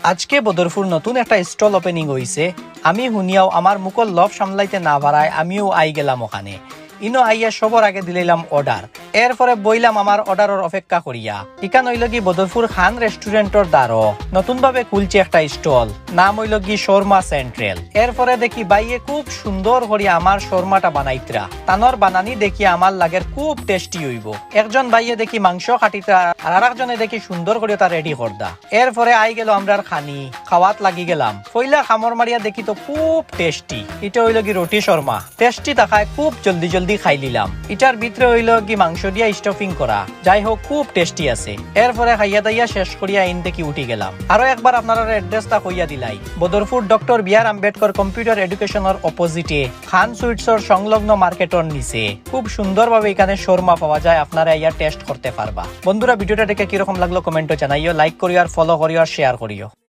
আজকে বদরপুর নতুন একটা স্টল ওপেনিং হইছে। আমি শুনিয়াও আমার মুখর লভ সামলাইতে না পারায় আমিও আই গেলাম ওখানে। ইনো আইয়া সবার আগে দিলাম অর্ডার। এরপরে বইলাম আমার অর্ডারের অপেক্ষা করিয়া। ইকান হইল কি বদরপুর খান রেস্টুরেন্টর দ্বারো নতুন ভাবে খুলছে একটা স্টল, নাম হইল কি শর্মা সেন্ট্রাল। এরপরে দেখি বাইয়ে খুব সুন্দর করিয়া আমার শর্মাটা বানাইতরা। তানর বানানি দেখি আমার লাগের খুব টেস্টি হইব। একজন বাইয়ে দেখি মাংস কাটিতরা আর একজনে দেখি সুন্দর করে তা রেডি করদা। এরপরে আই গেল আমরার খানি খাওয়াত লাগি গেলাম। পয়লা খামর মারিয়া দেখি তো খুব টেস্টি। এটা হইল কি রুটি শর্মা, টেস্টি তাকায় খুব জলদি জলদি খাই লিলাম। এটার ভিতরে হইল কি মাংস দিয়া স্টাফিং করা, যাই হোক খুব টেস্টি আছে। এরপরে খাইয়া দাইয়া শেষ করিয়া ইন দেখি উঠি গেলাম। আরো একবার আপনারা এড্রেসটা কইয়া দিলাই, Badarpur doctor B.R.. Ambedkar computer এডুকেশনের অপোজিটে খান সুইটসর সংলগ্ন মার্কেটর নিচে খুব সুন্দরভাবে এখানে শর্মা পাওয়া যায়। আপনারা ইয়া টেস্ট করতে পারবা। বন্ধুরা, ভিডিওটা দেখে কিরকম লাগলো কমেন্টে জানাইও, লাইক করিও আর ফলো করিও আর শেয়ার করিও।